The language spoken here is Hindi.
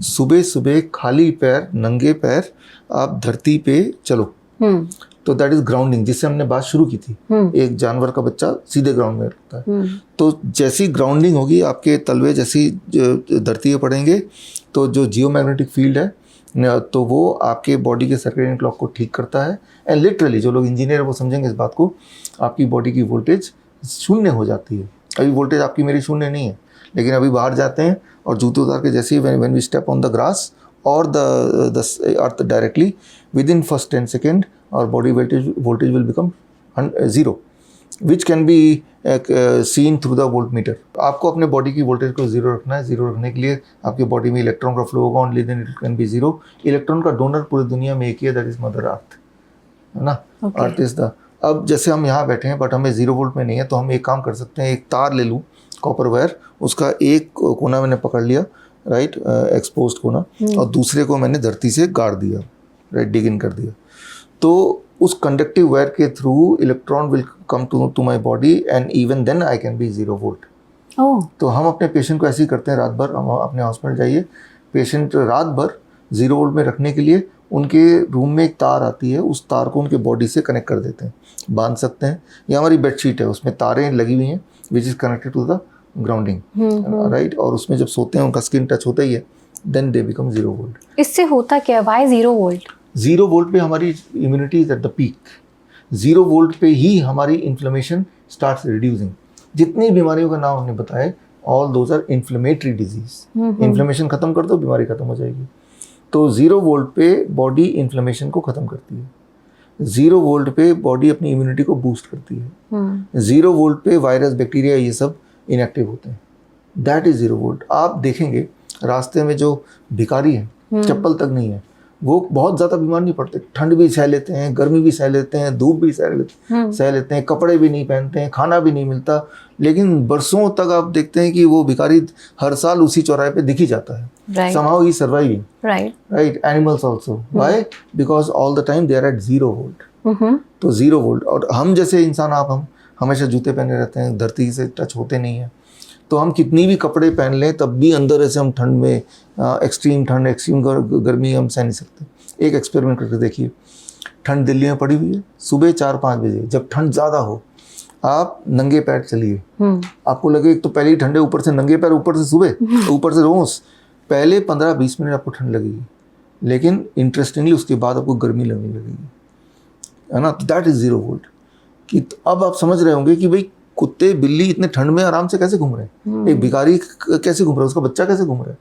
सुबह सुबह खाली पैर, नंगे पैर आप धरती पे चलो, तो दैट इज ग्राउंडिंग, जिससे हमने बात शुरू की थी। एक जानवर का बच्चा सीधे ग्राउंड में रहता है, तो जैसी ग्राउंडिंग होगी, आपके तलवे जैसी धरती पे पड़ेंगे, तो जो जियोमैग्नेटिक फील्ड है तो वो आपके बॉडी के सर्केडियन क्लॉक को ठीक करता है। एंड लिटरली जो लोग इंजीनियर वो समझेंगे इस बात को, आपकी बॉडी की वोल्टेज शून्य हो जाती है। अभी वोल्टेज आपकी मेरी शून्य नहीं है, लेकिन अभी बाहर जाते हैं और जूते उतार के जैसे ही when we step on the grass और the earth directly, within first 10 second our body voltage will become zero, which can be seen through the voltmeter. आपको अपने बॉडी की वोल्टेज को जीरो रखना है। जीरो रखने के लिए आपकी बॉडी में इलेक्ट्रॉन का फ्लो होगा, only then it can be zero. Electron का डोनर पूरी दुनिया में एक ही है, दैट इज मदर अर्थ, है ना। अर्थ इज द, अब जैसे हम यहाँ बैठे हैं बट हमें 0 वोल्ट में नहीं है, तो हम एक काम कर सकते हैं, एक तार ले लूँ कॉपर वायर, उसका एक कोना मैंने पकड़ लिया, राइट, एक्सपोज्ड कोना, और दूसरे को मैंने धरती से गाड़ दिया, राइट, डिग इन कर दिया, तो उस कंडक्टिव वायर के through electron will come to my body and even then I can be 0 volt. तो हम अपने पेशेंट को ऐसे ही करते हैं, रात भर हम अपने हॉस्पिटल जाइए, पेशेंट रात भर 0 वोल्ट में रखने के लिए उनके रूम में एक तार आती है, उस तार को उनके बॉडी से कनेक्ट कर देते हैं, बांध सकते हैं। ये हमारी बेडशीट है, उसमें तारें लगी हुई हैं which is connected to the grounding, right, और उसमें जब सोते हैं उनका स्किन टच होता ही है, देन दे बिकम 0 वोल्ट। इससे होता क्या, व्हाई 0 वोल्ट? 0 वोल्ट पे हमारी immunity is at the peak. 0 volt पे ही हमारी इन्फ्लेमेशन स्टार्ट्स रिड्यूसिंग। जितनी बीमारियों का नाम हमने बताए, all those are inflammatory disease. Inflammation खत्म कर दो, बीमारी खत्म हो जाएगी। तो 0 वोल्ट पे बॉडी इन्फ्लेमेशन को खत्म करती है, 0 वोल्ट पे बॉडी अपनी इम्यूनिटी को बूस्ट करती है, 0 वोल्ट पे वायरस, बैक्टीरिया, ये सब इनएक्टिव होते हैं। That is 0 volt. आप देखेंगे रास्ते में जो भिखारी हैं, चप्पल तक नहीं है, वो बहुत ज़्यादा बीमार नहीं पड़ते, ठंड भी सह लेते हैं, गर्मी भी सह लेते हैं, धूप भी सह लेते हैं, कपड़े भी नहीं पहनते हैं, खाना भी नहीं मिलता, लेकिन बरसों तक आप देखते हैं कि वो भिखारी हर साल उसी चौराहे पे दिख ही जाता है। somehow he is surviving, right, animals also, why, because all the time they are at 0 volt। तो 0 वोल्ट, और हम जैसे इंसान, हम हमेशा जूते पहने रहते हैं, धरती से टच होते नहीं हैं, तो हम कितनी भी कपड़े पहन लें तब भी अंदर ऐसे हम ठंड में, एक्सट्रीम ठंड, एक्सट्रीम गर्मी हम सह नहीं सकते। एक एक्सपेरिमेंट करके देखिए, ठंड दिल्ली में पड़ी हुई है, सुबह 4-5 बजे जब ठंड ज़्यादा हो, आप नंगे पैर चलिए, आपको लगे एक तो पहले ही ठंडे, ऊपर से नंगे पैर, ऊपर से सुबह, ऊपर से रोज, पहले 15-20 मिनट आपको ठंड लगेगी, लेकिन इंटरेस्टिंगली उसके बाद आपको गर्मी लगने लगेगी, है ना। That is 0 volt. कि अब आप समझ रहे होंगे कि भाई कुत्ते बिल्ली इतने ठंड में आराम से कैसे घूम रहे हैं, एक भिखारी कैसे घूम रहा है, उसका बच्चा कैसे घूम रहा है।